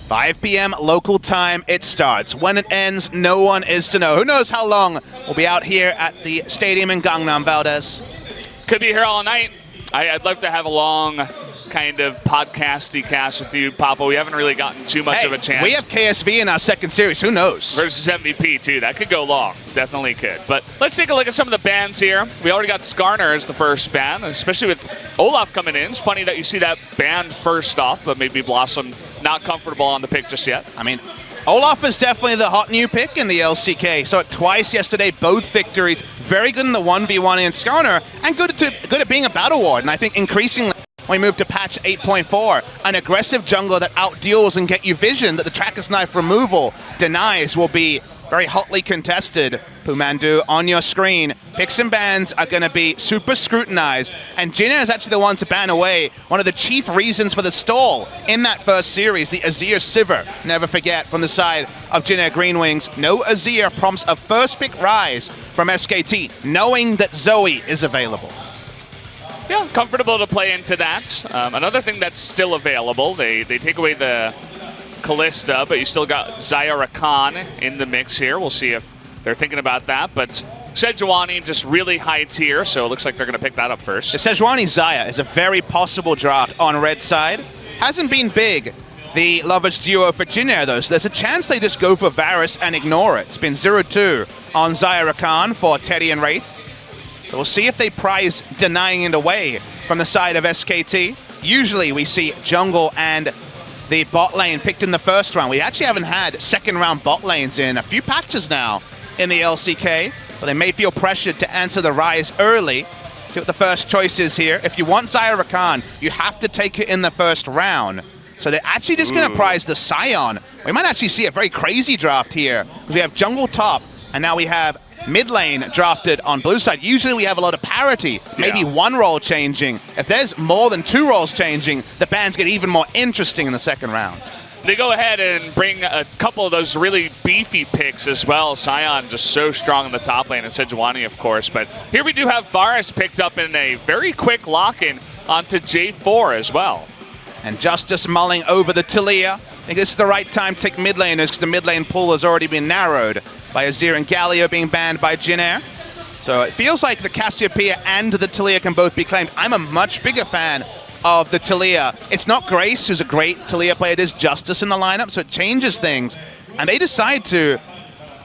5 p.m. local time, it starts. When it ends, no one is to know. Who knows how long we'll be out here at the stadium in Gangnam, Valdez? Could be here all night. I'd love to have a long kind of podcasty cast with you, Papa. We haven't really gotten too much of a chance. We have KSV in our second series. Who knows? Versus MVP, too. That could go long. Definitely could. But let's take a look at some of the bans here. We already got Skarner as the first ban, especially with Olaf coming in. It's funny that you see that ban first off, but maybe Blossom not comfortable on the pick just yet. I mean, Olaf is definitely the hot new pick in the LCK. Saw it twice yesterday, both victories. Very good in the 1v1 in Skarner, and good at being a battle ward. And I think increasingly, when we move to patch 8.4, an aggressive jungler that outduels and get you vision that the Tracker's Knife removal denies will be very hotly contested. Pumandu on your screen. Picks and bans are going to be super scrutinized, and Jinner is actually the one to ban away one of the chief reasons for the stall in that first series, the Azir Sivir. Never forget, from the side of Jinner GreenWings, no Azir prompts a first pick rise from SKT, knowing that Zoe is available. Yeah, comfortable to play into that. Another thing that's still available, they take away the Kalista, but you still got Xayah Rakan in the mix here. We'll see if they're thinking about that, but Sejuani just really high tier, so it looks like they're going to pick that up first. The Sejuani Xayah is a very possible draft on red side. Hasn't been big, the Lovers duo for Jinner, though, so there's a chance they just go for Varus and ignore it. It's been 0-2 on Xayah Rakan for Teddy and Wraith. So we'll see if they prize denying it away from the side of SKT. Usually we see jungle and the bot lane picked in the first round. We actually haven't had second round bot lanes in a few patches now in the LCK, but they may feel pressured to answer the rise early. See what the first choice is here. If you want Xayah Rakan, you have to take it in the first round. So they're actually just going to prize the Scion. We might actually see a very crazy draft here, because we have jungle top, and now we have mid lane drafted on blue side. Usually we have a lot of parity, maybe one role changing. If there's more than 2 roles changing, the bans get even more interesting in the second round. They go ahead and bring a couple of those really beefy picks as well. Scion just so strong in the top lane, and Sejuani, of course. But here we do have Varus picked up in a very quick lock-in onto J4 as well. And Justice mulling over the Taliyah. I think this is the right time to take mid laners, because the mid lane pool has already been narrowed by Azir and Galio being banned by Jinner. So it feels like the Cassiopeia and the Taliyah can both be claimed. I'm a much bigger fan of the Taliyah. It's not Grace, who's a great Taliyah player. It is Justice in the lineup, so it changes things. And they decide to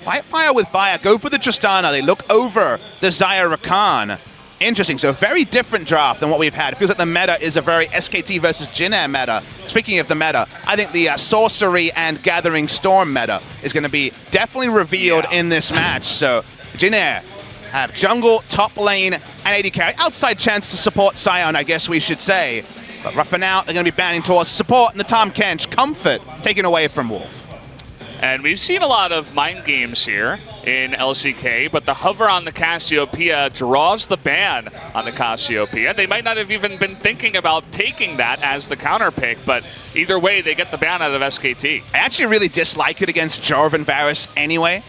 fight fire with fire, go for the Tristana. They look over the Xayah Rakan. Interesting. So a very different draft than what we've had. It feels like the meta is a very SKT versus Jinner meta. Speaking of the meta, I think the Sorcery and Gathering Storm meta is going to be definitely revealed in this match. So Jinner have jungle, top lane, and AD carry. Outside chance to support Scion, I guess we should say. But for now, they're going to be banning towards support and the Tahm Kench. Comfort taken away from Wolf. And we've seen a lot of mind games here in LCK, but the hover on the Cassiopeia draws the ban on the Cassiopeia. They might not have even been thinking about taking that as the counter pick, but either way, they get the ban out of SKT. I actually really dislike it against Jarvan Varus anyway.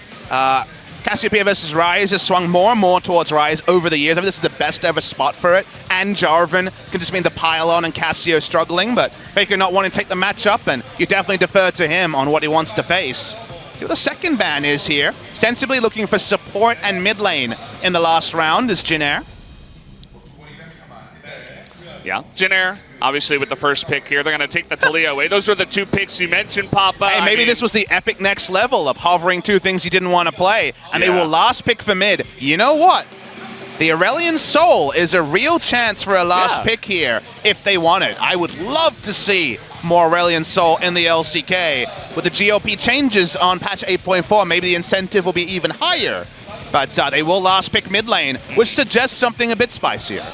Cassiopeia versus Ryze has swung more and more towards Ryze over the years. I mean, this is the best ever spot for it. And Jarvan could just mean the pylon and Cassio struggling, but Faker not wanting to take the matchup, and you definitely defer to him on what he wants to face. See what the second ban is here. Ostensibly looking for support and mid lane in the last round is Jinner. Yeah, Jinner, obviously with the first pick here, they're going to take the Taliyah away. Those were the 2 picks you mentioned, Papa. Hey, maybe this was the epic next level of hovering 2 things you didn't want to play, and they will last pick for mid. You know what? The Aurelion Soul is a real chance for a last pick here if they want it. I would love to see more Aurelion Soul in the LCK. With the GOP changes on patch 8.4, maybe the incentive will be even higher. But they will last pick mid lane, which suggests something a bit spicier.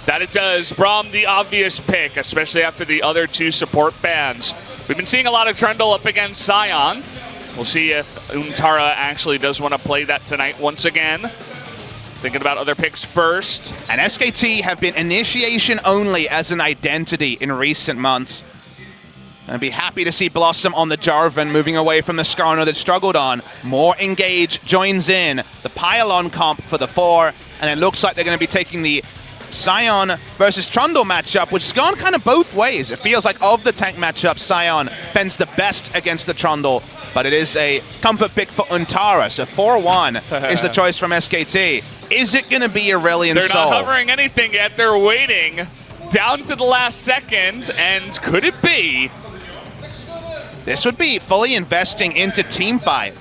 That it does. Braum, the obvious pick, especially after the other 2 support bans. We've been seeing a lot of Trundle up against Scion. We'll see if Untara actually does want to play that tonight once again. Thinking about other picks first. And SKT have been initiation only as an identity in recent months. I'd be happy to see Blossom on the Jarvan, moving away from the Skarner that struggled on. More Engage joins in. The Pylon comp for the 4, and it looks like they're going to be taking the Sion versus Trundle matchup, which has gone kind of both ways. It feels like of the tank matchup, Sion fends the best against the Trundle, but it is a comfort pick for Untara. So 4-1 is the choice from SKT. Is it going to be Aurelion Sol? They're not hovering anything yet. They're waiting down to the last second, and could it be? This would be fully investing into teamfight.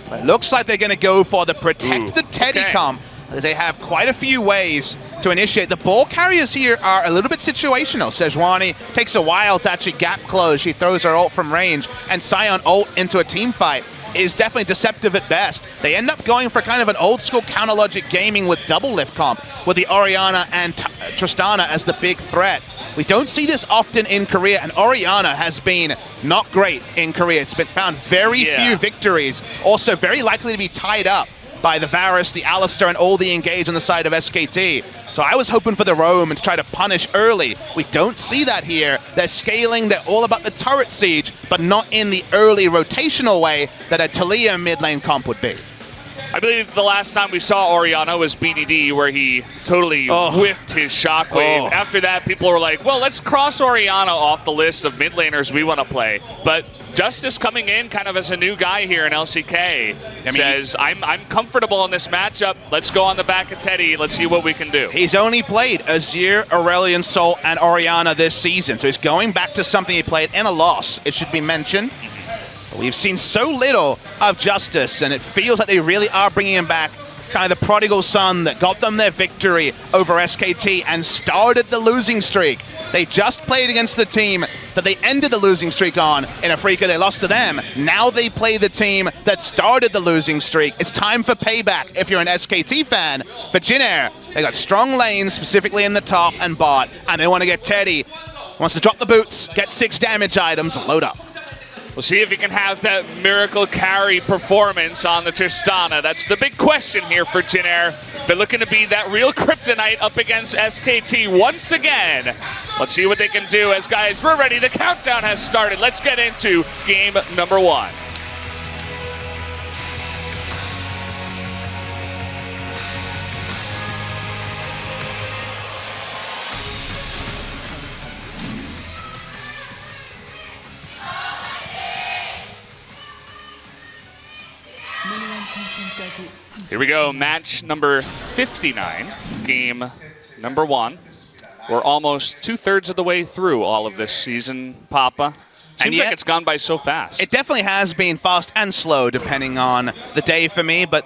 But it looks like they're going to go for the protect the telecom. As they have quite a few ways to initiate. The ball carriers here are a little bit situational. Sejuani takes a while to actually gap close. She throws her ult from range, and Sion ult into a team fight is definitely deceptive at best. They end up going for kind of an old school counter logic gaming with double lift comp, with the Orianna and Tristana as the big threat. We don't see this often in Korea, and Orianna has been not great in Korea. It's been found very few victories, also very likely to be tied up by the Varus, the Alistair, and all the engage on the side of SKT. So I was hoping for the roam and to try to punish early. We don't see that here. They're scaling, they're all about the turret siege, but not in the early rotational way that a Taliyah mid lane comp would be. I believe the last time we saw Orianna was BDD, where he totally whiffed his shockwave. After that, people were like, well, let's cross Orianna off the list of mid laners we want to play. But Justice coming in kind of as a new guy here in LCK says, I'm comfortable in this matchup. Let's go on the back of Teddy. Let's see what we can do. He's only played Azir, Aurelion Sol, and Orianna this season. So he's going back to something he played in a loss, it should be mentioned. We've seen so little of Justice, and it feels like they really are bringing him back, kind of the prodigal son that got them their victory over SKT and started the losing streak. They just played against the team that they ended the losing streak on in Africa. They lost to them. Now they play the team that started the losing streak. It's time for payback if you're an SKT fan. For Jin, they got strong lanes, specifically in the top and bot, and they want to get Teddy. Wants to drop the boots, get 6 damage items, load up. We'll see if he can have that miracle carry performance on the Tristana. That's the big question here for Jin. They're looking to be that real kryptonite up against SKT once again. Let's see what they can do as, guys, we're ready. The countdown has started. Let's get into game number 1. Here we go, match number 59, game number 1. We're almost 2/3 of the way through all of this season, Papa. Seems like it's gone by so fast. It definitely has been fast and slow, depending on the day for me, but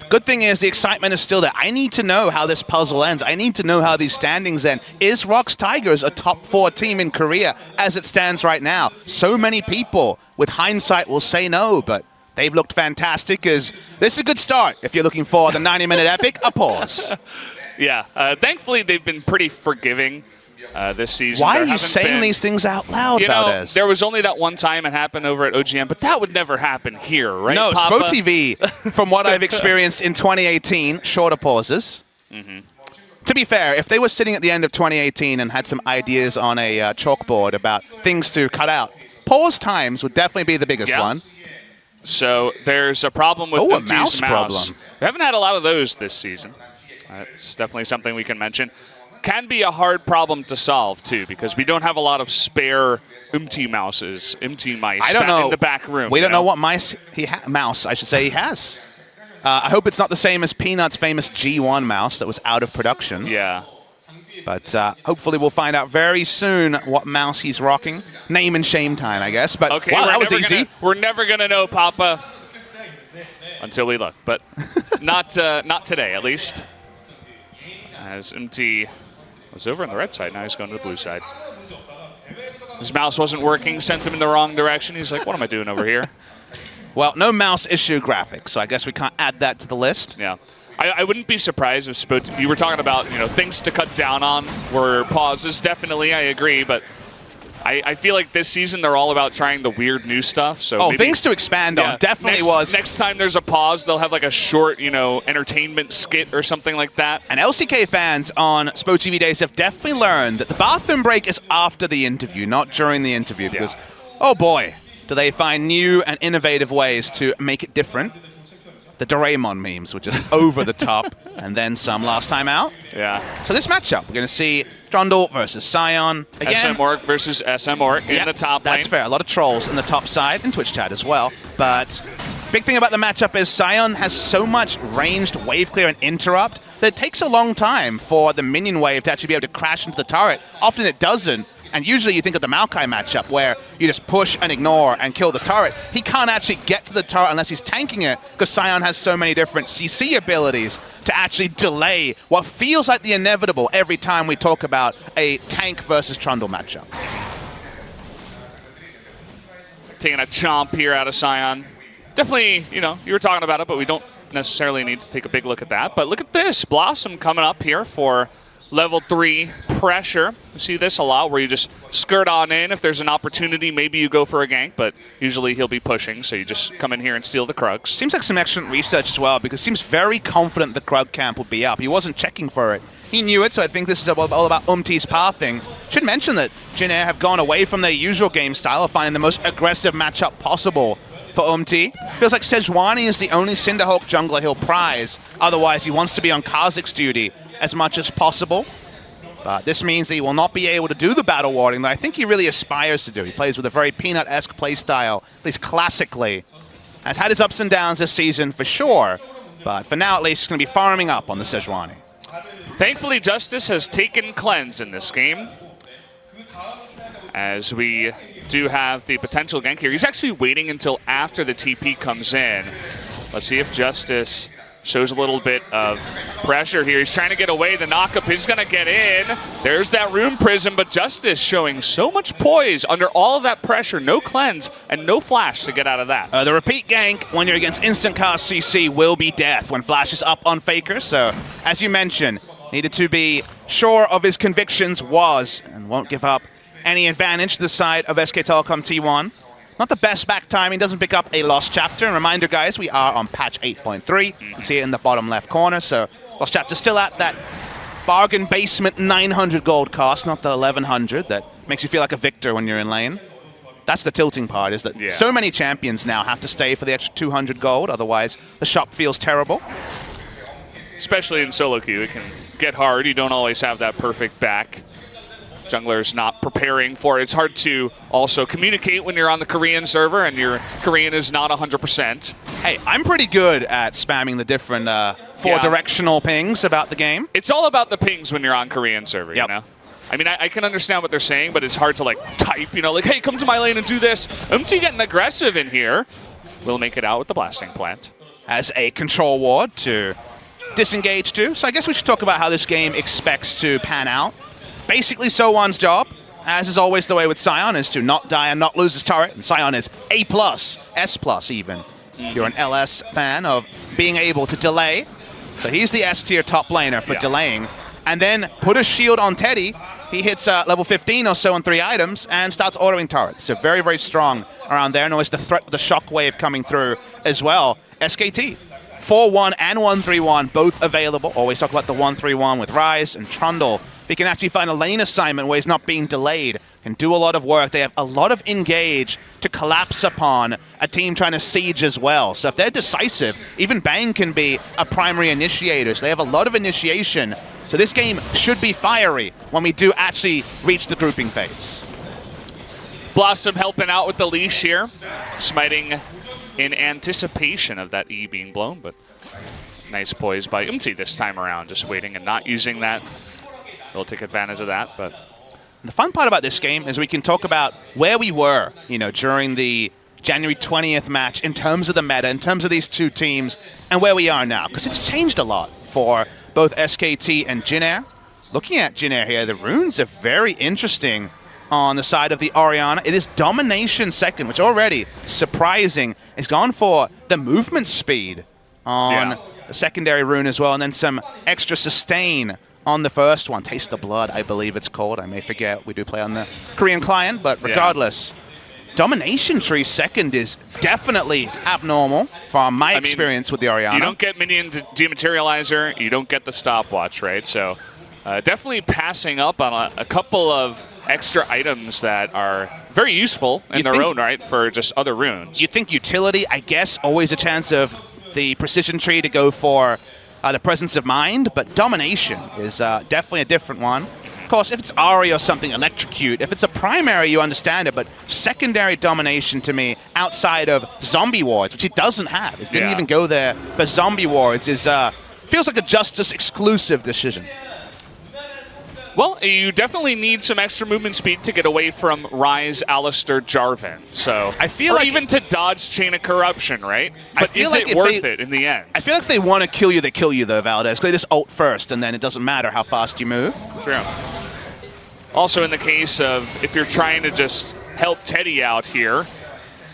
the good thing is the excitement is still there. I need to know how this puzzle ends. I need to know how these standings end. Is ROX Tigers a top 4 team in Korea as it stands right now? So many people, with hindsight, will say no, but they've looked fantastic. This is a good start. If you're looking for the 90-minute epic, a pause. Yeah, thankfully they've been pretty forgiving this season. Why are you saying these things out loud, Valdez? There was only that one time it happened over at OGM, but that would never happen here, right, No, Papa? SpoTV, from what I've experienced in 2018, shorter pauses. To be fair, if they were sitting at the end of 2018 and had some ideas on a chalkboard about things to cut out, pause times would definitely be the biggest one. So there's a problem with a mouse problem. We haven't had a lot of those this season. It's definitely something we can mention. Can be a hard problem to solve, too, because we don't have a lot of spare mice in the back room. We don't know what mouse he has. I hope it's not the same as Peanut's famous G1 mouse that was out of production. Yeah. But hopefully we'll find out very soon what mouse he's rocking. Name and shame time, I guess. But okay, wow, that was easy. We're never going to know, Papa, until we look. But not today, at least. As MT was over on the red side, now he's going to the blue side. His mouse wasn't working, sent him in the wrong direction. He's like, what am I doing over here? Well, no mouse issue graphics, so I guess we can't add that to the list. Yeah. I wouldn't be surprised if you were talking about things to cut down on were pauses. Definitely, I agree, but I feel like this season they're all about trying the weird new stuff. So maybe, things to expand on. Definitely next time there's a pause, they'll have like a short, entertainment skit or something like that. And LCK fans on SpoTV days have definitely learned that the bathroom break is after the interview, not during the interview, because oh boy, do they find new and innovative ways to make it different. The Doraemon memes were just over the top, and then some last time out. Yeah. So this matchup, we're going to see Trundle versus Sion. Again, SM Orc versus SM Orc in the top lane. That's fair. A lot of trolls in the top side, in Twitch chat as well. But big thing about the matchup is Sion has so much ranged wave clear and interrupt that it takes a long time for the minion wave to actually be able to crash into the turret. Often it doesn't. And usually you think of the Maokai matchup where you just push and ignore and kill the turret. He can't actually get to the turret unless he's tanking it because Sion has so many different CC abilities to actually delay what feels like the inevitable every time we talk about a tank versus Trundle matchup. Taking a chomp here out of Sion. Definitely, you know, you were talking about it, but we don't necessarily need to take a big look at that. But look at this. Blossom coming up here for level 3 pressure. You see this a lot where you just skirt on in. If there's an opportunity, maybe you go for a gank, but usually he'll be pushing, so you just come in here and steal the Krugs. Seems like some excellent research as well, because seems very confident the Krug camp would be up. He wasn't checking for it. He knew it, so I think this is all about Umti's pathing. Should mention that Jin Air have gone away from their usual game style of finding the most aggressive matchup possible for Umti. Feels like Sejuani is the only Cinderhawk jungler he'll prize. Otherwise, he wants to be on Kha'Zix's duty as much as possible. But this means that he will not be able to do the battle warding that I think he really aspires to do. He plays with a very Peanut-esque playstyle, at least classically. Has had his ups and downs this season for sure, but for now at least he's going to be farming up on the Sejuani. Thankfully, Justice has taken Cleanse in this game, as we do have the potential gank here. He's actually waiting until after the TP comes in. Let's see if Justice shows a little bit of pressure here. He's trying to get away. The knockup is going to get in. There's that Rune Prism, but Justice showing so much poise under all of that pressure. No cleanse and no flash to get out of that. The repeat gank when you're against instant cast CC will be death when Flash is up on Faker. So, as you mentioned, needed to be sure of his convictions, and won't give up any advantage to the side of SK Telecom T1. Not the best back timing, doesn't pick up a Lost Chapter. And reminder, guys, we are on patch 8.3. You can see it in the bottom left corner. So Lost Chapter still at that bargain basement 900 gold cost, not the 1100 that makes you feel like a victor when you're in lane. That's the tilting part, is that so many champions now have to stay for the extra 200 gold. Otherwise, the shop feels terrible. Especially in solo queue, it can get hard. You don't always have that perfect back. Jungler's not preparing for it. It's hard to also communicate when you're on the Korean server and your Korean is not 100%. Hey, I'm pretty good at spamming the different four-directional pings about the game. It's all about the pings when you're on Korean server, you know? I mean, I can understand what they're saying, but it's hard to, like, type, you know, like, hey, come to my lane and do this. Umti getting aggressive in here. Will make it out with the blasting plant. As a control ward to disengage to. So I guess we should talk about how this game expects to pan out. Basically, So1's job, as is always the way with Sion, is to not die and not lose his turret. And Sion is A+, S+ even. You're an LS fan of being able to delay. So he's the S-tier top laner for delaying. And then put a shield on Teddy. He hits level 15 or so on 3 items and starts ordering turrets. So very, very strong around there. And always the threat of the shockwave coming through as well. SKT, 4-1 and 1-3-1, both available. Always talk about the 1-3-1 with Ryze and Trundle. If he can actually find a lane assignment where he's not being delayed, can do a lot of work. They have a lot of engage to collapse upon a team trying to siege as well. So if they're decisive, even Bang can be a primary initiator. So they have a lot of initiation. So this game should be fiery when we do actually reach the grouping phase. Blossom helping out with the leash here. Smiting in anticipation of that E being blown, but nice poise by Umti this time around. Just waiting and not using that. They'll take advantage of that, but the fun part about this game is we can talk about where we were, you know, during the January 20th match in terms of the meta, in terms of these two teams, and where we are now, because it's changed a lot for both SKT and Jin Air. Looking at Jin Air here, the runes are very interesting on the side of the Orianna. It is domination second, which already surprising. It's gone for the movement speed on the secondary rune as well, and then some extra sustain on the first one. Taste the Blood, I believe it's called. I may forget. We do play on the Korean client, but regardless, Domination Tree second is definitely abnormal from my experience with the Orianna. You don't get Minion Dematerializer, you don't get the stopwatch, right? So definitely passing up on a couple of extra items that are very useful in their own right for just other runes. You think utility, I guess, always a chance of the precision tree to go for the presence of mind, but domination is definitely a different one. Of course, if it's Ari or something, electrocute. If it's a primary, you understand it, but secondary domination to me, outside of zombie wards, which he doesn't have, he didn't even go there for zombie wards, is feels like a Justice exclusive decision. Well, you definitely need some extra movement speed to get away from Ryze, Alistair, Jarvan. So I feel like even to dodge Chain of Corruption, right? But is it worth it in the end? I feel like if they want to kill you, they kill you though, Valdez. They just ult first, and then it doesn't matter how fast you move. True. Also, in the case of if you're trying to just help Teddy out here,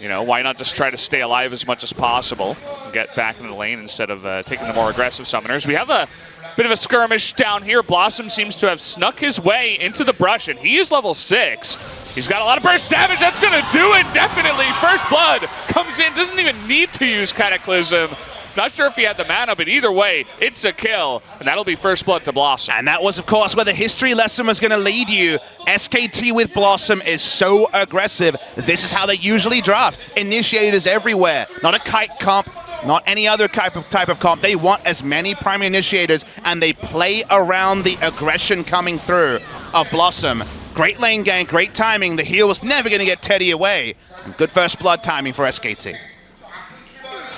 you know, why not just try to stay alive as much as possible and get back into the lane instead of taking the more aggressive summoners? We have a bit of a skirmish down here. Blossom seems to have snuck his way into the brush, and he is level 6. He's got a lot of burst damage. That's going to do it, definitely. First Blood comes in, doesn't even need to use Cataclysm. Not sure if he had the mana, but either way, it's a kill, and that'll be First Blood to Blossom. And that was, of course, where the history lesson was going to lead you. SKT with Blossom is so aggressive. This is how they usually draft. Initiators everywhere. Not a kite comp, not any other type of comp. They want as many primary initiators, and they play around the aggression coming through of Blossom. Great lane gank, great timing. The heal was never going to get Teddy away. Good First Blood timing for SKT.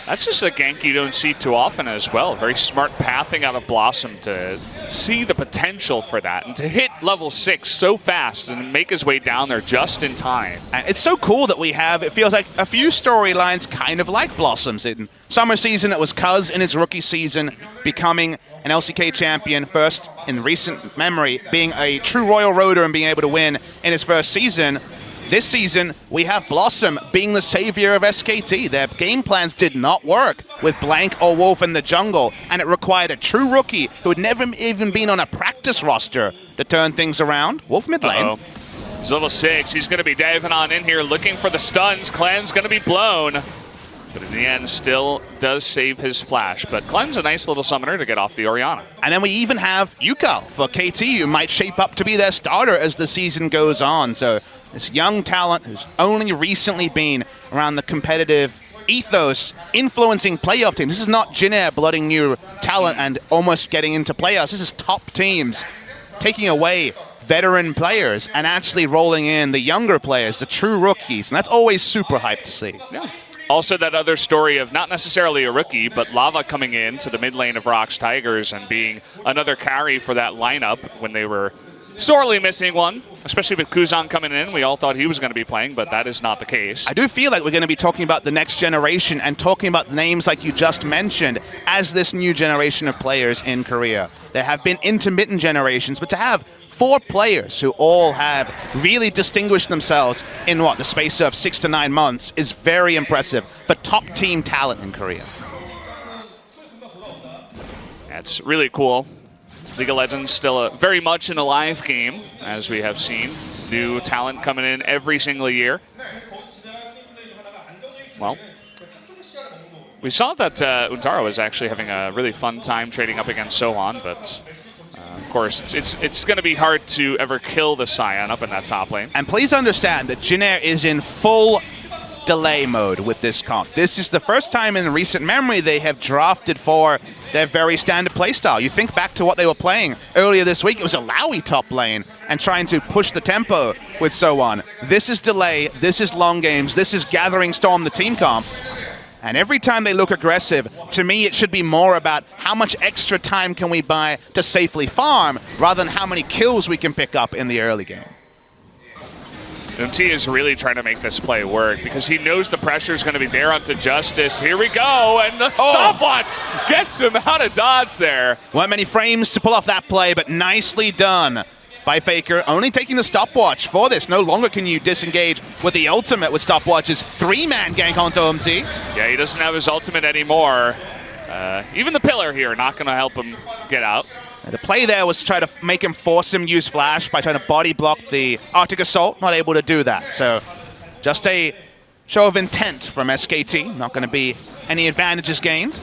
That's just a gank you don't see too often as well. Very smart pathing out of Blossom to see the potential for that and to hit level 6 so fast and make his way down there just in time. And it's so cool that we have, it feels like, a few storylines kind of like Blossom's. In summer season, it was Cuz in his rookie season becoming an LCK champion, first in recent memory, being a true Royal Roader and being able to win in his first season. This season, we have Blossom being the savior of SKT. Their game plans did not work with Blank or Wolf in the jungle, and it required a true rookie who had never even been on a practice roster to turn things around. Wolf mid lane. He's level 6. He's going to be diving on in here, looking for the stuns. Clan's going to be blown, but in the end, still does save his flash. But Clan's a nice little summoner to get off the Orianna. And then we even have Yukal for KT, who might shape up to be their starter as the season goes on. So this young talent who's only recently been around the competitive ethos, influencing playoff teams. This is not Jin Air blooding new talent and almost getting into playoffs. This is top teams taking away veteran players and actually rolling in the younger players, the true rookies. And that's always super hyped to see. Yeah. Also, that other story of not necessarily a rookie, but Lava coming in to the mid lane of Rox Tigers and being another carry for that lineup when they were sorely missing one, especially with Kuzan coming in. We all thought he was going to be playing, but that is not the case. I do feel like we're going to be talking about the next generation and talking about the names like you just mentioned as this new generation of players in Korea. There have been intermittent generations, but to have 4 players who all have really distinguished themselves in the space of 6 to 9 months is very impressive for top team talent in Korea. That's really cool. League of Legends still very much an alive game, as we have seen. New talent coming in every single year. Well, we saw that Untaro was actually having a really fun time trading up against Sohan, but of course, it's going to be hard to ever kill the Scion up in that top lane. And please understand that Jin Air is in full delay mode with this comp. This is the first time in recent memory they have drafted for their very standard playstyle. You think back to what they were playing earlier this week, it was a Lowy top lane and trying to push the tempo with Sohan. This is delay, this is long games, this is Gathering Storm, the team comp. And every time they look aggressive, to me it should be more about how much extra time can we buy to safely farm rather than how many kills we can pick up in the early game. MT is really trying to make this play work because he knows the pressure is going to be there onto Justice. Here we go, and the stopwatch gets him out of dodge there. Weren't many frames to pull off that play, but nicely done by Faker. Only taking the stopwatch for this. No longer can you disengage with the ultimate with stopwatches. 3-man gank onto MT. Yeah, he doesn't have his ultimate anymore. Even the pillar here not going to help him get out. The play there was to try to make him force him use flash by trying to body block the Arctic Assault. Not able to do that. So just a show of intent from SKT. Not going to be any advantages gained.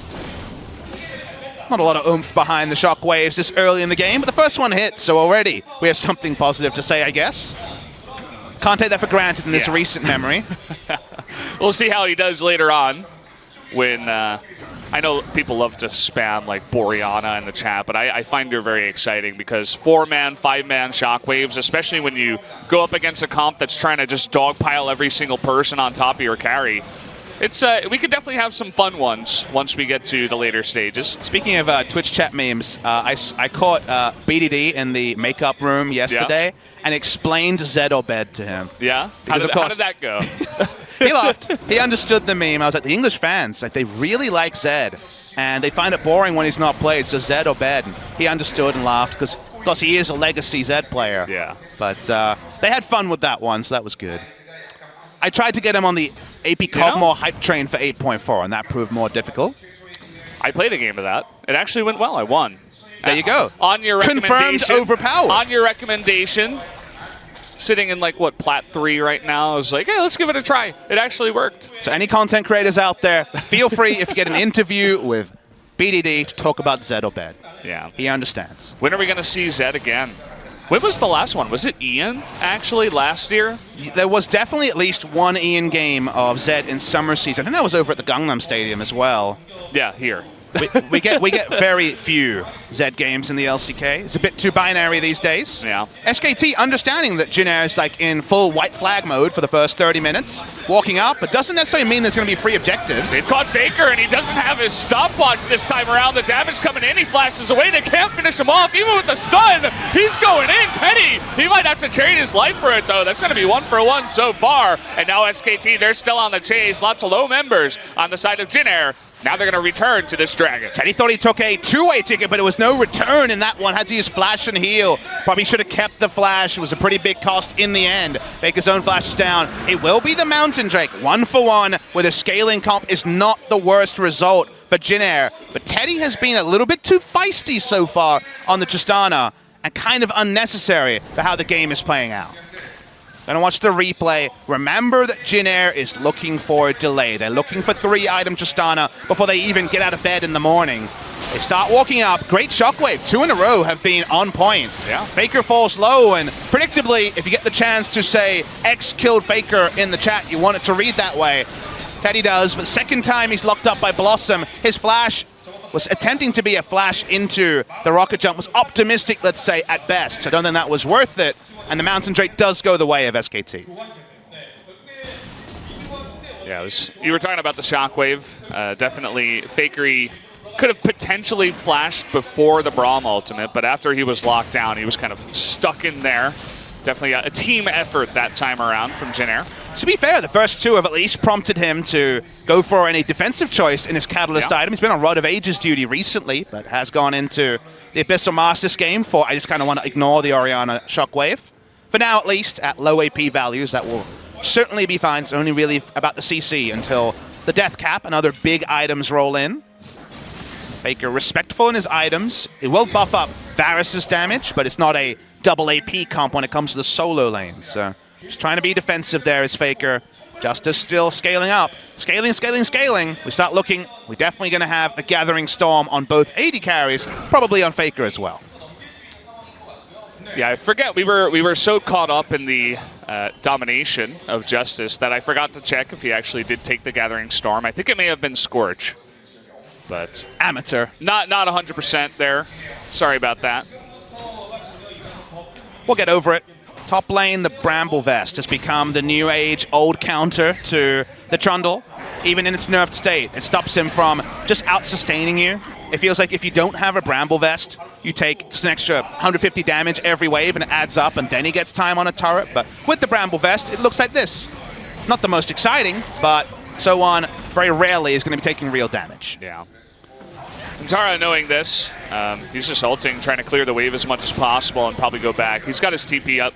Not a lot of oomph behind the shockwaves this early in the game, but the first one hit, so already we have something positive to say, I guess. Can't take that for granted in this recent memory. We'll see how he does later on when I know people love to spam like Boreana in the chat, but I find her very exciting because 4-man, 5-man shockwaves, especially when you go up against a comp that's trying to just dogpile every single person on top of your carry. It's we could definitely have some fun ones once we get to the later stages. Speaking of Twitch chat memes, I caught BDD in the makeup room yesterday and explained Zed Obed to him. Yeah? How did that go? He laughed. He understood the meme. I was like, the English fans, like, they really like Zed, and they find it boring when he's not played, so Zed Obed. And he understood and laughed because, of course, he is a legacy Zed player. Yeah. But they had fun with that one, so that was good. I tried to get him on the AP Cogmore hype train for 8.4, and that proved more difficult. I played a game of that. It actually went well. I won. There you go. On your recommendation. Confirmed overpowered. On your recommendation, sitting in like, what, Plat 3 right now, I was like, hey, let's give it a try. It actually worked. So any content creators out there, feel free if you get an interview with BDD to talk about Zed Obed. Yeah. He understands. When are we going to see Zed again? When was the last one? Was it Ian, actually, last year? There was definitely at least one Ian game of Zed in summer season. I think that was over at the Gangnam Stadium as well. Yeah, here. We get very few Zed games in the LCK. It's a bit too binary these days. Yeah. SKT understanding that Jin Air is like in full white flag mode for the first 30 minutes, walking up, but doesn't necessarily mean there's going to be free objectives. They've caught Faker, and he doesn't have his stopwatch this time around. The damage coming in, he flashes away. They can't finish him off, even with the stun. He's going in. Teddy, he might have to trade his life for it, though. That's going to be 1-for-1 so far. And now SKT, they're still on the chase. Lots of low members on the side of Jin Air. Now they're going to return to this Dragon. Teddy thought he took a two-way ticket, but it was no return in that one. Had to use flash and heal. Probably should have kept the flash. It was a pretty big cost in the end. Faker's own flash is down. It will be the Mountain Drake. 1-for-1 with a scaling comp is not the worst result for Jin Air. But Teddy has been a little bit too feisty so far on the Tristana and kind of unnecessary for how the game is playing out. Gonna watch the replay. Remember that Jin Air is looking for a delay. They're looking for 3-item Tristana before they even get out of bed in the morning. They start walking up. Great shockwave. 2 in a row have been on point. Yeah. Faker falls low, and predictably, if you get the chance to say X killed Faker in the chat, you want it to read that way. Teddy does, but second time he's locked up by Blossom. His flash was attempting to be a flash into the rocket jump. Was optimistic, let's say, at best. I don't think that was worth it. And the Mountain Drake does go the way of SKT. Yeah, you were talking about the shockwave. Definitely Fakery could have potentially flashed before the Braum ultimate, but after he was locked down, he was kind of stuck in there. Definitely a team effort that time around from Jin Air. To be fair, the first two have at least prompted him to go for any defensive choice in his Catalyst item. He's been on Rod of Ages duty recently, but has gone into the Abyssal Masters game for, I just kind of want to ignore the Orianna Shockwave. For now, at least, at low AP values, that will certainly be fine. It's only really about the CC until the Death Cap and other big items roll in. Faker respectful in his items. It will buff up Varus's damage, but it's not a double AP comp when it comes to the solo lanes. So just trying to be defensive there is Faker. Justice still scaling up. Scaling, scaling, scaling. We start looking. We're definitely going to have a Gathering Storm on both AD carries, probably on Faker as well. Yeah, I forget. We were so caught up in the domination of Justice that I forgot to check if he actually did take the Gathering Storm. I think it may have been Scorch, but amateur. Not 100% there. Sorry about that. We'll get over it. Top lane, the Bramble Vest has become the new age old counter to the Trundle. Even in its nerfed state, it stops him from just out-sustaining you. It feels like if you don't have a Bramble Vest, you take just an extra 150 damage every wave and it adds up, and then he gets time on a turret. But with the Bramble Vest, it looks like this. Not the most exciting, but so on very rarely is going to be taking real damage. Yeah. And Tara, knowing this, he's just ulting, trying to clear the wave as much as possible and probably go back. He's got his TP up.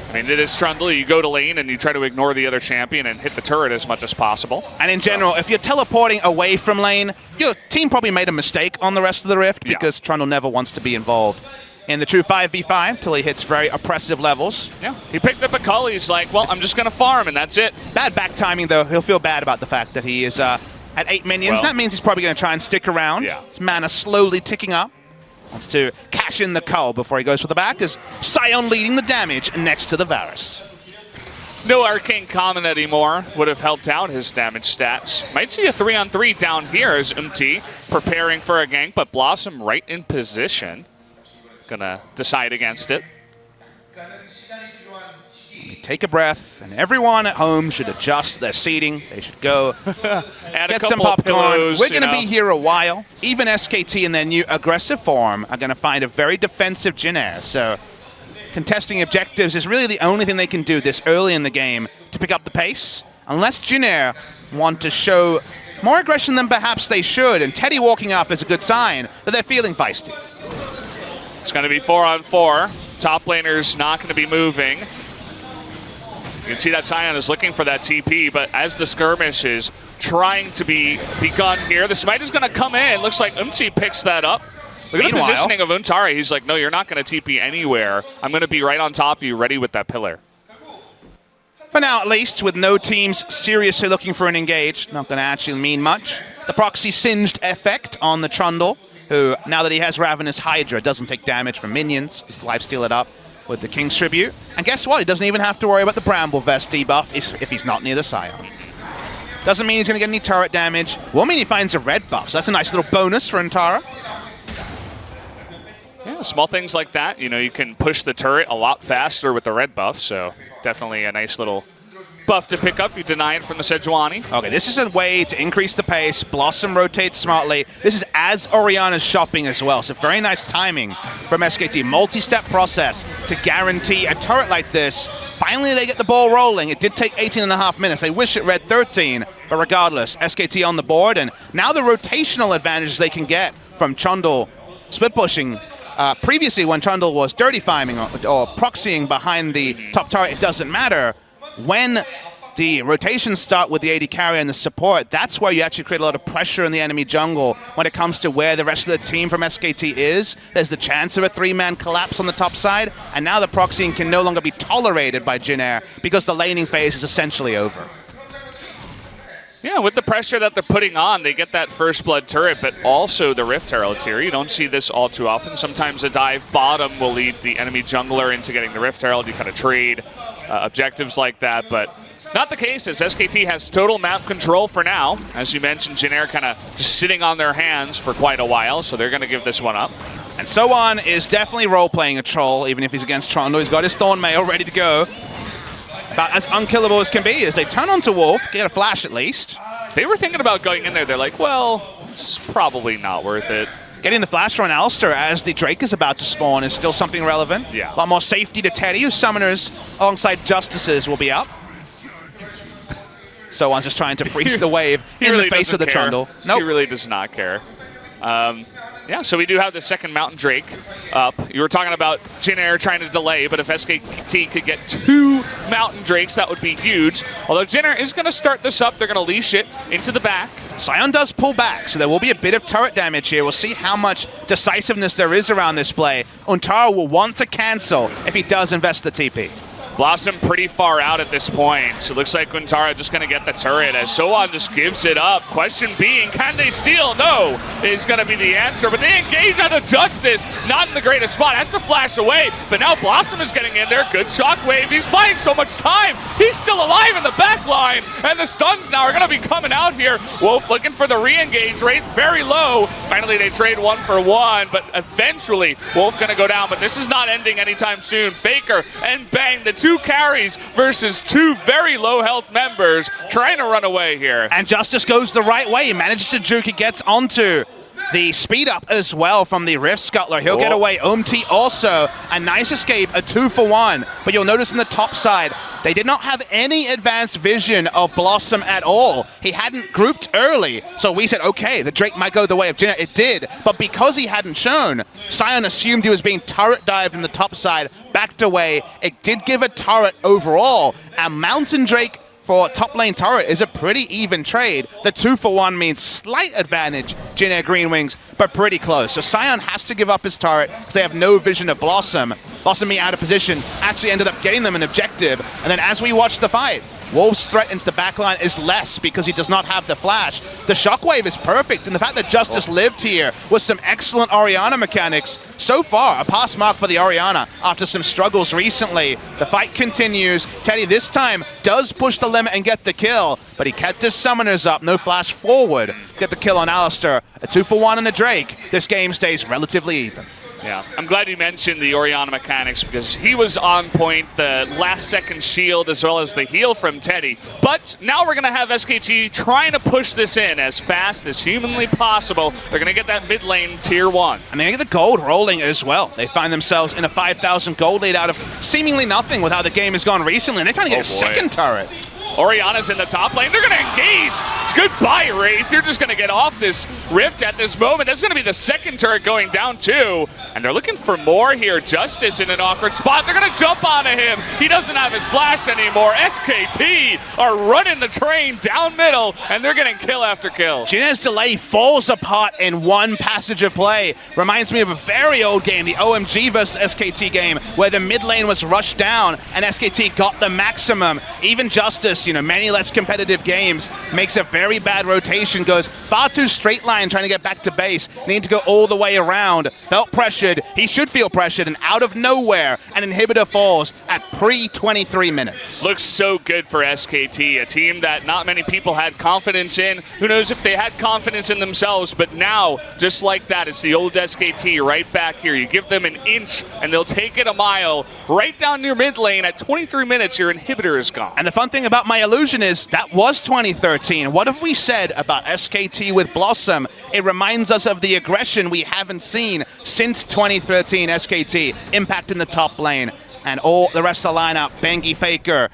I mean, it is Trundle. You go to lane and you try to ignore the other champion and hit the turret as much as possible. And in general, if you're teleporting away from lane, your team probably made a mistake on the rest of the Rift because Trundle never wants to be involved in the true 5v5 till he hits very oppressive levels. Yeah, he picked up a cull. He's like, well, I'm just going to farm, and that's it. Bad back timing, though. He'll feel bad about the fact that he is at 8 minions. Well, that means he's probably going to try and stick around. Yeah. His mana slowly ticking up. Wants to cash in the cull before he goes for the back, as Sion leading the damage next to the Varus. no Arcane Common anymore would have helped out his damage stats. Might see a 3-on-3 down here as preparing for a gank, but Blossom right in position. Gonna decide against it. Take a breath, and everyone at home should adjust their seating. They should go get some popcorn. We're going to be here a while. Even SKT in their new aggressive form are going to find a very defensive Jin Air. So contesting objectives is really the only thing they can do this early in the game to pick up the pace. Unless Jin Air want to show more aggression than perhaps they should, and Teddy walking up is a good sign that they're feeling feisty. It's going to be 4-on-4. Top laner's not going to be moving. You can see that Sion is looking for that TP, but as the skirmish is trying to be begun here, the smite is going to come in. Looks like picks that up. Look at the positioning of Untari. He's like, no, you're not going to TP anywhere. I'm going to be right on top of you, ready with that pillar. For now, at least, with no teams seriously looking for an engage, not going to actually mean much. The proxy singed effect on the Trundle, who, now that he has Ravenous Hydra, doesn't take damage from minions. Just lifesteal it up with the King's Tribute. And guess what? He doesn't even have to worry about the Bramble Vest debuff if he's not near the Scion. Doesn't mean he's going to get any turret damage. Will mean he finds a red buff, so that's a nice little bonus for Antara. Yeah, small things like that. You know, you can push the turret a lot faster with the red buff, so definitely a nice little buff to pick up. You deny it from the Sejuani. Okay, this is a way to increase the pace. Blossom rotates smartly. This is as Orianna's shopping as well, so very nice timing from SKT. Multi-step process to guarantee a turret like this. Finally, they get the ball rolling. It did take 18.5 minutes. I wish it read 13, but regardless, SKT on the board, and now the rotational advantages they can get from Trundle split pushing. Previously, when Trundle was dirty farming or proxying behind the top turret, it doesn't matter. When the rotations start with the AD carry and the support, that's where you actually create a lot of pressure in the enemy jungle when it comes to where the rest of the team from SKT is. There's the chance of a 3-man collapse on the top side, and now the proxying can no longer be tolerated by Jin Air because the laning phase is essentially over. Yeah, with the pressure that they're putting on, they get that first blood turret, but also the Rift Herald here. You don't see this all too often. Sometimes a dive bottom will lead the enemy jungler into getting the Rift Herald. You kind of trade objectives like that, but not the case, as SKT has total map control for now. As you mentioned, Jin Air kind of just sitting on their hands for quite a while, so they're going to give this one up. And Soan is definitely role-playing a troll, even if he's against Trundle. He's got his Thorn Mail ready to go. About as unkillable as can be as they turn onto Wolf, get a flash at least. They were thinking about going in there. They're like, well, it's probably not worth it. Getting the flash from Alistair as the Drake is about to spawn is still something relevant. Yeah. A lot more safety to Teddy, whose summoners alongside Justices will be up. Soan's just trying to freeze the wave in the face of the Trundle. Nope. He really does not care. Yeah, so we do have the second Mountain Drake up. You were talking about Jin Air trying to delay, but if SKT could get 2 Mountain Drakes, that would be huge. Although Jin Air is going to start this up. They're going to leash it into the back. Sion does pull back, so there will be a bit of turret damage here. We'll see how much decisiveness there is around this play. Untara will want to cancel if he does invest the TP. Blossom pretty far out at this point. So it looks like Untara just going to get the turret as Soan just gives it up. Question being, can they steal? No is going to be the answer. But they engage out of Justice. Not in the greatest spot. Has to flash away. But now Blossom is getting in there. Good shockwave. He's buying so much time. He's still alive in the back line. And the stuns now are going to be coming out here. Wolf looking for the re-engage rate. Very low. Finally, they trade 1 for 1. But eventually, Wolf going to go down. But this is not ending anytime soon. Faker and Bang, the 2 carries versus 2 very low health members trying to run away here. And Justice goes the right way. He manages to juke. He gets onto the speed up as well from the Rift Scuttler. He'll get away. Also a nice escape, a 2 for 1. But you'll notice in the top side, they did not have any advanced vision of Blossom at all. He hadn't grouped early. So we said, okay, the Drake might go the way of Jin Air. It did. But because he hadn't shown, Sion assumed he was being turret dived in the top side, backed away. It did give a turret overall. And Mountain Drake for top lane turret is a pretty even trade. The 2 for 1 means slight advantage, Jin Air GreenWings, but pretty close. So Sion has to give up his turret because they have no vision of Blossom. Blossom being out of position actually ended up getting them an objective. And then as we watch the fight, Wolf's threat into the backline is less because he does not have the flash. The shockwave is perfect, and the fact that Justice lived here with some excellent Orianna mechanics. So far, a pass mark for the Orianna after some struggles recently. The fight continues. Teddy this time does push the limit and get the kill, but he kept his summoners up. No flash forward. Get the kill on Alistair. A 2-for-1 and a Drake. This game stays relatively even. Yeah, I'm glad you mentioned the Orianna mechanics because he was on point, the last-second shield as well as the heal from Teddy. But now we're going to have SKT trying to push this in as fast as humanly possible. They're going to get that mid lane tier 1. And they get the gold rolling as well. They find themselves in a 5,000 gold lead out of seemingly nothing with how the game has gone recently. And they're trying to get a second turret. Orianna's in the top lane. They're going to engage. Goodbye, Wraith. You're just going to get off this rift at this moment. That's going to be the second turret going down, too. And they're looking for more here. Justice in an awkward spot. They're going to jump onto him. He doesn't have his flash anymore. SKT are running the train down middle, and they're getting kill after kill. Jin's delay falls apart in one passage of play. Reminds me of a very old game, the OMG versus SKT game, where the mid lane was rushed down, and SKT got the maximum. Even Justice, many less competitive games, makes a very bad rotation, goes far too straight line trying to get back to base, need to go all the way around, felt pressured, he should feel pressured, and out of nowhere, an inhibitor falls at pre-23 minutes. Looks so good for SKT, a team that not many people had confidence in. Who knows if they had confidence in themselves, but now, just like that, it's the old SKT right back here. You give them an inch, and they'll take it a mile, right down near mid lane. At 23 minutes, your inhibitor is gone. And the fun thing about my illusion is that was 2013. What have we said about SKT with Blossom? It reminds us of the aggression we haven't seen since 2013 SKT impacting the top lane. And all the rest of the lineup, Bengi Faker,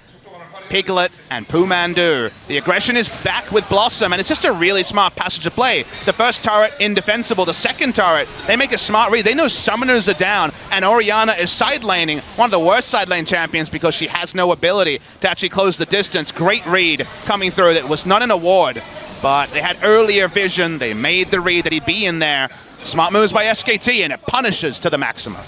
Piglet, and Pumandu. The aggression is back with Blossom, and it's just a really smart passage of play. The first turret, indefensible. The second turret, they make a smart read. They know summoners are down, and Orianna is side laning, one of the worst side lane champions because she has no ability to actually close the distance. Great read coming through. That was not an award, but they had earlier vision. They made the read that he'd be in there. Smart moves by SKT, and it punishes to the maximum.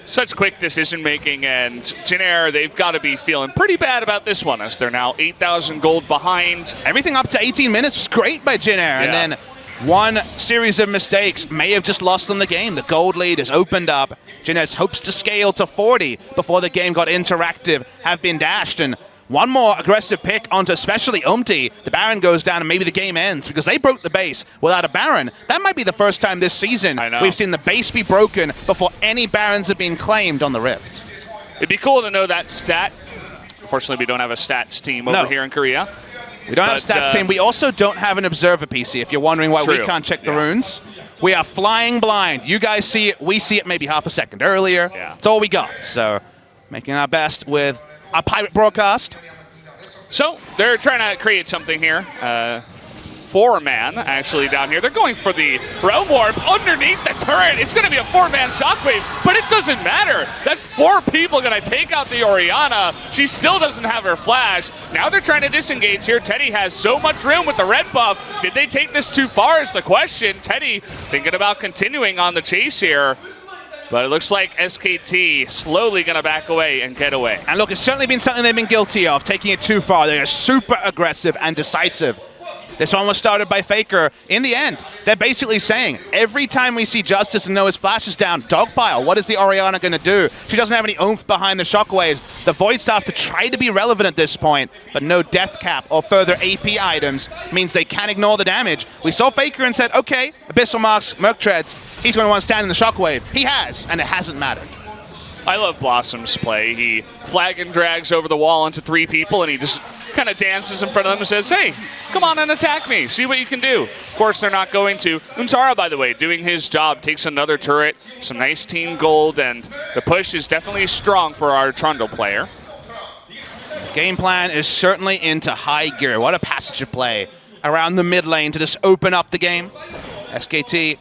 Such quick decision-making, and Jin, they've got to be feeling pretty bad about this one, as they're now 8,000 gold behind. Everything up to 18 minutes was great by Jin, and then one series of mistakes may have just lost them the game. The gold lead is opened up. Jin hopes to scale to 40 before the game got interactive, have been dashed, and one more aggressive pick onto especially Umti. The Baron goes down and maybe the game ends because they broke the base without a Baron. That might be the first time this season we've seen the base be broken before any Barons have been claimed on the Rift. It'd be cool to know that stat. Unfortunately, we don't have a stats team over here in Korea. We don't have a stats team. We also don't have an observer PC, if you're wondering why we can't check the runes. We are flying blind. You guys see it. We see it maybe half a second earlier. That's all we got. So making our best with a pirate broadcast. So they're trying to create something here. 4-man actually down here. They're going for the Realm Warp underneath the turret. It's going to be a 4-man shockwave, but it doesn't matter. That's 4 people going to take out the Orianna. She still doesn't have her flash. Now they're trying to disengage here. Teddy has so much room with the red buff. Did they take this too far is the question. Teddy thinking about continuing on the chase here. But it looks like SKT slowly going to back away and get away. And look, it's certainly been something they've been guilty of, taking it too far. They are super aggressive and decisive. This one was started by Faker. In the end, they're basically saying, every time we see Justice and know his flash is down, dogpile, what is the Orianna going to do? She doesn't have any oomph behind the shockwaves. The Void Staff to try to be relevant at this point, but no death cap or further AP items means they can't ignore the damage. We saw Faker and said, okay, Abyssal Marks, Merc Treads, he's going to want to stand in the shockwave. He has, and it hasn't mattered. I love Blossom's play. He flag and drags over the wall into 3 people, and he just kind of dances in front of them and says, hey, come on and attack me. See what you can do. Of course, they're not going to. Untara, by the way, doing his job, takes another turret, some nice team gold, and the push is definitely strong for our Trundle player. Game plan is certainly into high gear. What a passage of play around the mid lane to just open up the game. SKT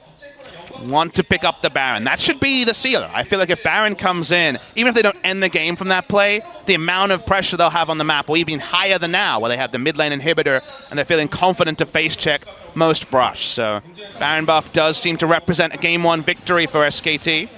want to pick up the Baron. That should be the sealer. I feel like if Baron comes in, even if they don't end the game from that play, the amount of pressure they'll have on the map will even be higher than now, where they have the mid lane inhibitor and they're feeling confident to face check most brush. So Baron buff does seem to represent a game 1 victory for SKT.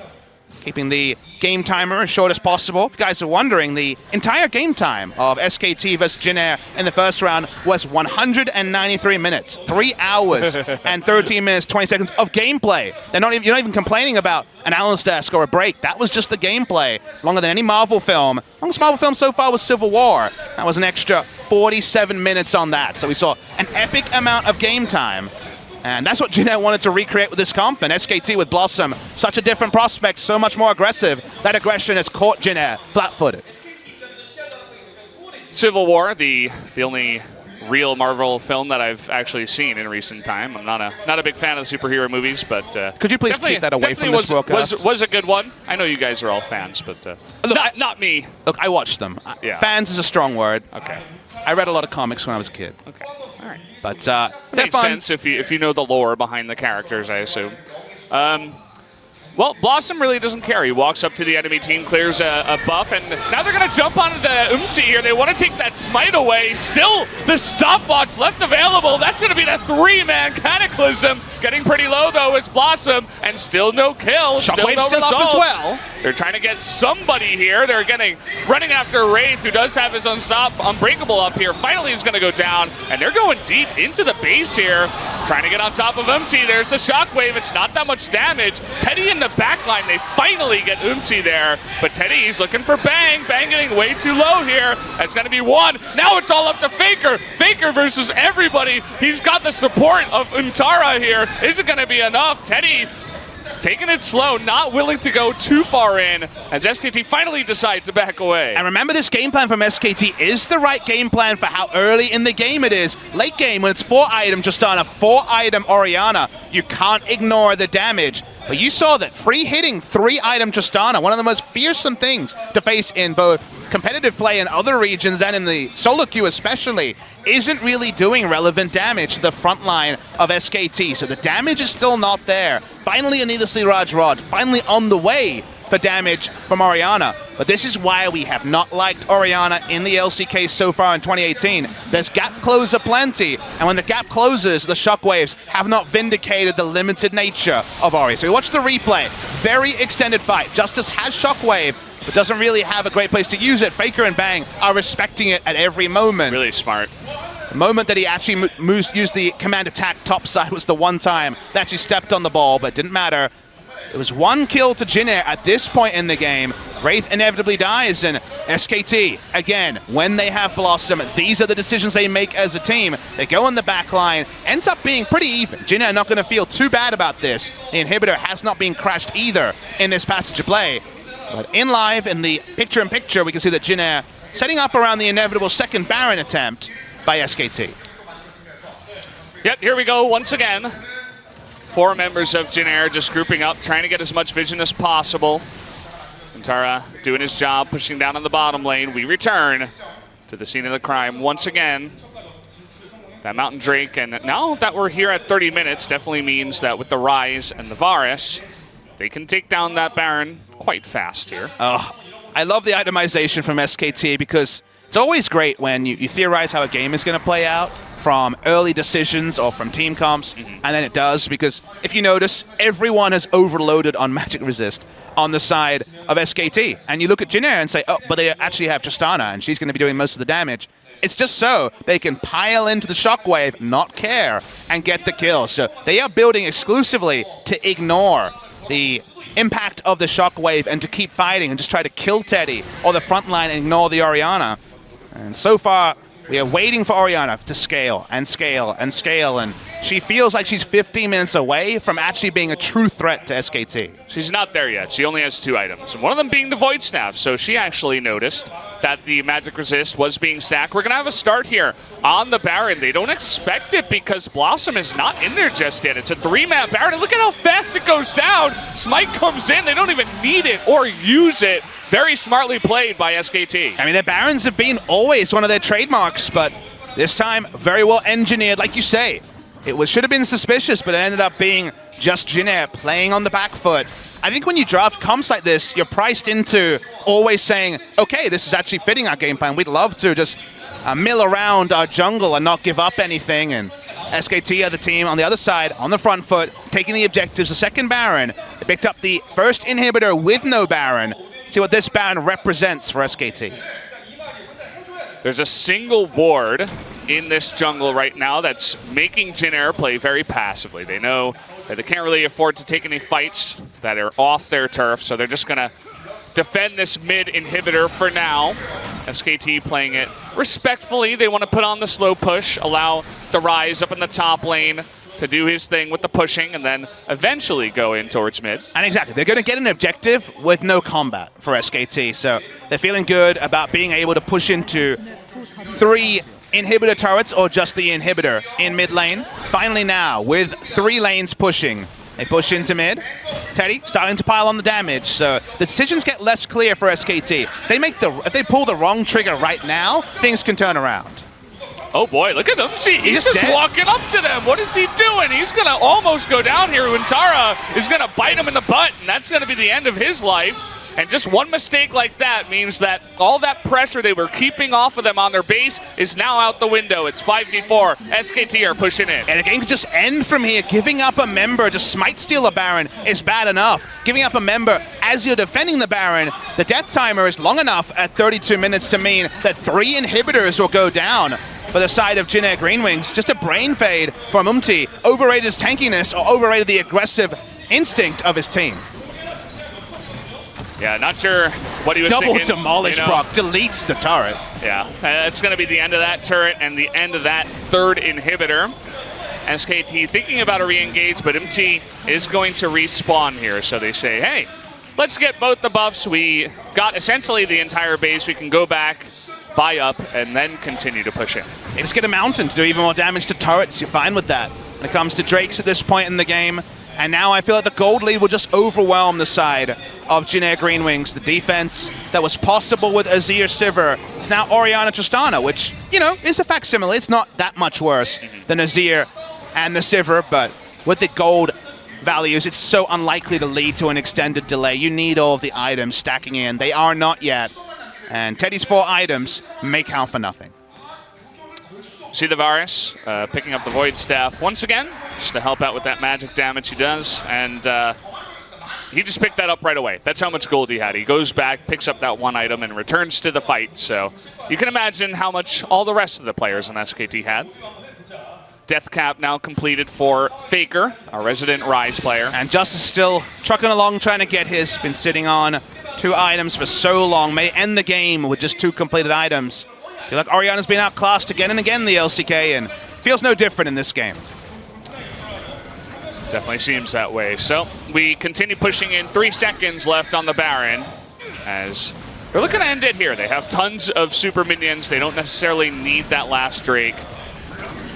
keeping the game timer as short as possible. If you guys are wondering, the entire game time of SKT versus Jin Air in the first round was 193 minutes, 3 hours and 13 minutes, 20 seconds of gameplay. You're not even complaining about an analyst desk or a break. That was just the gameplay, longer than any Marvel film. Longest Marvel film so far was Civil War. That was an extra 47 minutes on that. So we saw an epic amount of game time. And that's what Jin Air wanted to recreate with this comp, and SKT with Blossom, such a different prospect, so much more aggressive. That aggression has caught Jin Air flat-footed. Civil War, the only real Marvel film that I've actually seen in recent time. I'm not a big fan of the superhero movies, but could you please keep that away from this broadcast? Was a good one. I know you guys are all fans, but look, not me. Look, I watched them. Yeah. Fans is a strong word. Okay. I read a lot of comics when I was a kid. Okay. All right. But makes sense if you know the lore behind the characters, I assume. Well, Blossom really doesn't care. He walks up to the enemy team, clears a buff, and now they're going to jump onto the Umti here. They want to take that smite away. Still, the stopwatch left available. That's going to be the 3-man Cataclysm. Getting pretty low, though, is Blossom, and still no kill. Still no results. Up as well. They're trying to get somebody here. They're running after Wraith, who does have his Unbreakable up here. Finally, he's going to go down, and they're going deep into the base here, trying to get on top of Umti. There's the Shockwave. It's not that much damage. Teddy in the backline, they finally get Umti there, but Teddy, he's looking for Bang. Bang getting way too low here. That's going to be one. Now it's all up to Faker. Faker versus everybody. He's got the support of Untara here. Is it going to be enough? Teddy taking it slow, not willing to go too far in, as SKT finally decide to back away. And remember, this game plan from SKT is the right game plan for how early in the game it is. Late game, when it's 4-item Justana, 4-item Orianna, you can't ignore the damage. But you saw that free hitting 3-item Justana, one of the most fearsome things to face in both competitive play in other regions and in the solo queue especially, isn't really doing relevant damage to the front line of SKT. So the damage is still not there. Finally, a needlessly Raj Rod, finally on the way for damage from Orianna. But this is why we have not liked Orianna in the LCK so far in 2018. There's gap close aplenty, and when the gap closes, the Shockwaves have not vindicated the limited nature of Ori. So we watch the replay. Very extended fight. Justice has Shockwave, but doesn't really have a great place to use it. Faker and Bang are respecting it at every moment. Really smart. The moment that he actually used the command attack topside was the one time that actually stepped on the ball, but didn't matter. It was 1 kill to Jin Air at this point in the game. Wraith inevitably dies, and SKT, again, when they have Blossom, these are the decisions they make as a team. They go in the back line, ends up being pretty even. Jin Air not going to feel too bad about this. The inhibitor has not been crashed either in this passage of play. But in live, in the picture-in-picture, we can see that Jin Air setting up around the inevitable second Baron attempt by SKT. Yep, here we go once again. 4 members of Jin Air just grouping up, trying to get as much vision as possible. Untara doing his job, pushing down on the bottom lane. We return to the scene of the crime once again. That Mountain Drake, and now that we're here at 30 minutes, definitely means that with the Rise and the Varus, they can take down that Baron quite fast here. Oh, I love the itemization from SKT because it's always great when you theorize how a game is going to play out from early decisions or from team comps, and then it does, because if you notice, everyone has overloaded on Magic Resist on the side of SKT. And you look at Jin Air and say, oh, but they actually have Justana, and she's going to be doing most of the damage. It's just so they can pile into the Shockwave, not care, and get the kills. So they are building exclusively to ignore the impact of the Shockwave and to keep fighting and just try to kill Teddy or the front line and ignore the Orianna. And so far, we are waiting for Orianna to scale and scale and scale, and she feels like she's 15 minutes away from actually being a true threat to SKT. She's not there yet. She only has 2 items, and one of them being the Void Staff, so she actually noticed that the Magic Resist was being stacked. We're going to have a start here on the Baron. They don't expect it because Blossom is not in there just yet. It's a 3-man Baron, and look at how fast it goes down. Smite comes in. They don't even need it or use it. Very smartly played by SKT. I mean, their Barons have been always one of their trademarks, but this time, very well engineered, like you say. It should have been suspicious, but it ended up being just Jin Air playing on the back foot. I think when you draft comps like this, you're priced into always saying, okay, this is actually fitting our game plan. We'd love to just mill around our jungle and not give up anything. And SKT are the team on the other side, on the front foot, taking the objectives. The second Baron, They picked up the first inhibitor with no Baron. See what this Baron represents for SKT. There's a single ward in this jungle right now that's making Jin Air play very passively. They know that they can't really afford to take any fights that are off their turf, so they're just going to defend this mid inhibitor for now. SKT playing it respectfully. They want to put on the slow push, allow the Rise up in the top lane to do his thing with the pushing, and then eventually go in towards mid. And exactly, they're going to get an objective with no combat for SKT, so they're feeling good about being able to push into 3 inhibitor turrets or just the inhibitor in mid lane. Finally now, with 3 lanes pushing, they push into mid. Teddy starting to pile on the damage, so the decisions get less clear for SKT. If they pull the wrong trigger right now, things can turn around. Oh boy, look at him. See, he's just walking up to them. What is he doing? He's going to almost go down here. Untara is going to bite him in the butt, and that's going to be the end of his life. And just one mistake like that means that all that pressure they were keeping off of them on their base is now out the window. It's 5v4. SKT are pushing in. And the game could just end from here. Giving up a member to smite steal a Baron is bad enough. Giving up a member as you're defending the Baron, the death timer is long enough at 32 minutes to mean that 3 inhibitors will go down for the side of Jin Air GreenWings. Just a brain fade from Umti. Overrated his tankiness or overrated the aggressive instinct of his team. Yeah, not sure what he was thinking. Double demolish, Brock. Deletes the turret. Yeah, it's going to be the end of that turret and the end of that 3rd inhibitor. SKT thinking about a re-engage, but MT is going to respawn here. So they say, hey, let's get both the buffs. We got essentially the entire base. We can go back, buy up, and then continue to push in. They just get a mountain to do even more damage to turrets. You're fine with that. When it comes to Drakes at this point in the game, and now I feel like the gold lead will just overwhelm the side of Jin Air GreenWings. The defense that was possible with Azir Sivir is now Orianna Tristana, which, you know, is a facsimile. It's not that much worse than Azir and the Sivir, but with the gold values, it's so unlikely to lead to an extended delay. You need all of the items stacking in. They are not yet. And Teddy's 4 items may count for nothing. See the Varus picking up the Void Staff once again, just to help out with that magic damage he does. And he just picked that up right away. That's how much gold he had. He goes back, picks up that 1 item, and returns to the fight. So you can imagine how much all the rest of the players on SKT had. Death cap now completed for Faker, our resident Rise player. And Justice still trucking along, trying to get his. Been sitting on 2 items for so long. May end the game with just 2 completed items. I feel like Orianna's been outclassed again and again in the LCK, and feels no different in this game. Definitely seems that way. So we continue pushing in. 3 seconds left on the Baron, as they're looking to end it here. They have tons of super minions. They don't necessarily need that last Drake.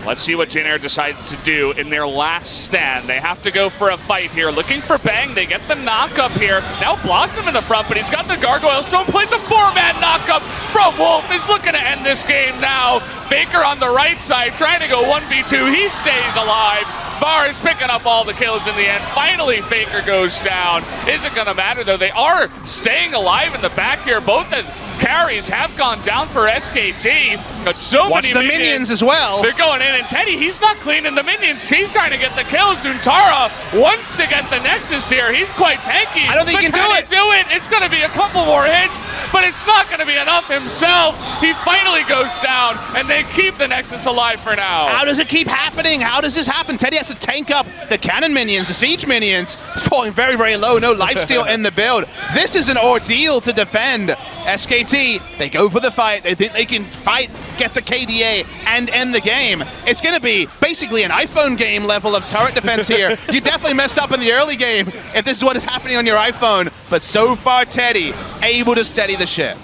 Let's see what Jin Air decides to do in their last stand. They have to go for a fight here. Looking for Bang. They get the knock-up here. Now Blossom in the front, but he's got the Gargoyle Stone. Played the 4-man knock-up from Wolf. He's looking to end this game now. Faker on the right side, trying to go 1v2. He stays alive. Varus picking up all the kills in the end. Finally, Faker goes down. Isn't going to matter, though. They are staying alive in the back here. Both the carries have gone down for SKT. But so Watch many the minions as well. They're going in, and Teddy, he's not cleaning the minions. He's trying to get the kills. Untara wants to get the Nexus here. He's quite tanky. I don't think he can do it. It's going to be a couple more hits, but it's not going to be enough himself. He finally goes down, and they keep the Nexus alive for now. How does it keep happening? How does this happen? Teddy has to tank up the cannon minions, the siege minions. It's falling very, very low. No lifesteal in the build. This is an ordeal to defend. SKT, they go for the fight. They think they can fight, get the KDA, and end the game. It's going to be basically an iPhone game level of turret defense here. You definitely messed up in the early game if this is what is happening on your iPhone. But so far, Teddy able to steady the ship.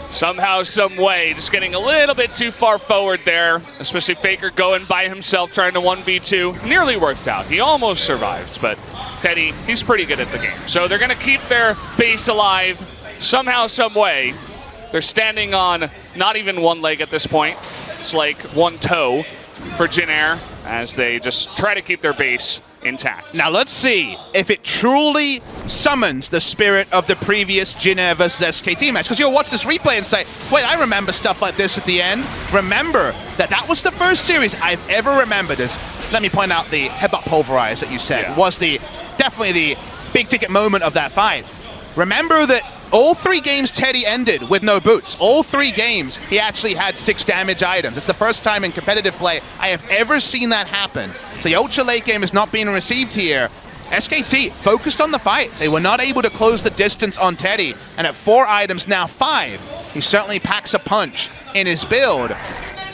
Somehow, some way, just getting a little bit too far forward there, especially Faker going by himself, trying to 1v2. Nearly worked out. He almost survived, but Teddy, he's pretty good at the game. So they're going to keep their base alive somehow, some way. They're standing on not even 1 leg at this point. It's like 1 toe for Jin Air as they just try to keep their base intact. Now let's see if it truly summons the spirit of the previous Jin Air versus SKT match. Because you'll watch this replay and say, wait, I remember stuff like this at the end. Remember that was the first series I've ever remembered as, let me point out the headbutt pulverize that you said, was the definitely the big-ticket moment of that fight. Remember that all 3 games Teddy ended with no boots. All 3 games, he actually had 6 damage items. It's the first time in competitive play I have ever seen that happen. So the ultra late game is not being received here. SKT focused on the fight. They were not able to close the distance on Teddy. And at 4 items, now 5, he certainly packs a punch in his build.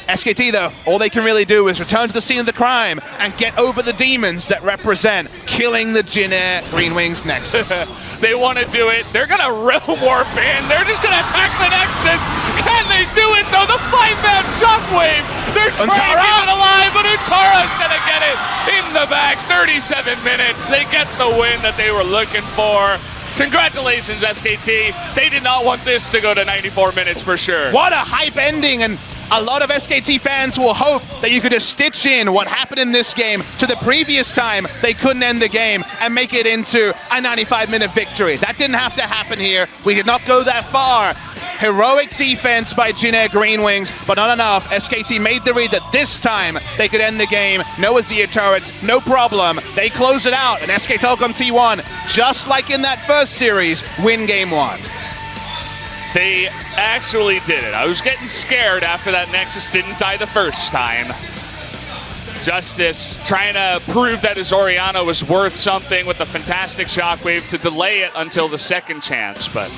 SKT, though, all they can really do is return to the scene of the crime and get over the demons that represent killing the Jin Air GreenWings Nexus. They want to do it. They're going to realm warp in. They're just going to attack the Nexus. Can they do it, though? The 5-man shockwave. They're trying to keep it alive, but Untara's going to get it in the back. 37 minutes. They get the win that they were looking for. Congratulations, SKT. They did not want this to go to 94 minutes for sure. What a hype ending, and a lot of SKT fans will hope that you could just stitch in what happened in this game to the previous time they couldn't end the game and make it into a 95-minute victory. That didn't have to happen here. We did not go that far. Heroic defense by Jin Air GreenWings, but not enough. SKT made the read that this time they could end the game. No Azir turrets, no problem. They close it out, and SK Telecom T1, just like in that first series, win game 1. They actually did it. I was getting scared after that Nexus didn't die the first time. Justice trying to prove that his Orianna was worth something with a fantastic shockwave to delay it until the second chance. But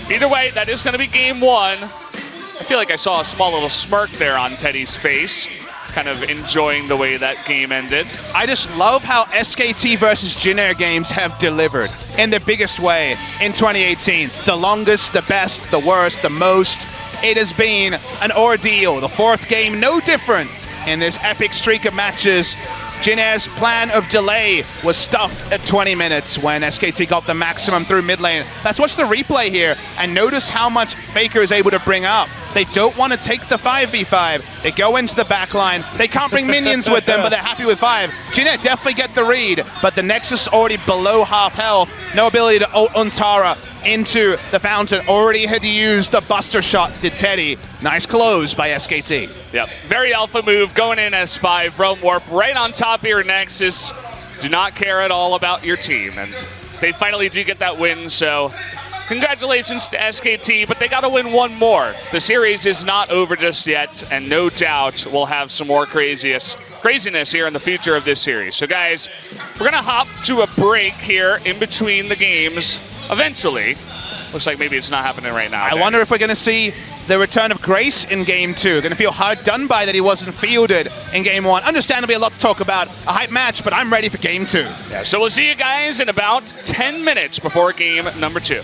either way, that is going to be game 1. I feel like I saw a small little smirk there on Teddy's face, kind of enjoying the way that game ended. I just love how SKT versus Jin Air games have delivered in the biggest way in 2018. The longest, the best, the worst, the most. It has been an ordeal. The 4th game, no different in this epic streak of matches. Jin Air's plan of delay was stuffed at 20 minutes when SKT got the maximum through mid lane. Let's watch the replay here and notice how much Faker is able to bring up. They don't want to take the 5v5. They go into the back line. They can't bring minions with them, but they're happy with 5. Jin Air definitely get the read, but the Nexus already below half health. No ability to ult Untara into the fountain. Already had used the buster shot, did Teddy. Nice close by SKT. Yep, very alpha move, going in S5, Realm Warp right on top of your Nexus. Do not care at all about your team, and they finally do get that win, so congratulations to SKT, but they got to win 1 more. The series is not over just yet, and no doubt we'll have some more craziness here in the future of this series. So guys, we're going to hop to a break here in between the games eventually. Looks like maybe it's not happening right now. I wonder if we're going to see the return of Grace in game 2. Going to feel hard done by that he wasn't fielded in game 1. Understandably a lot to talk about. A hype match, but I'm ready for game 2. Yeah, so we'll see you guys in about 10 minutes before game number 2.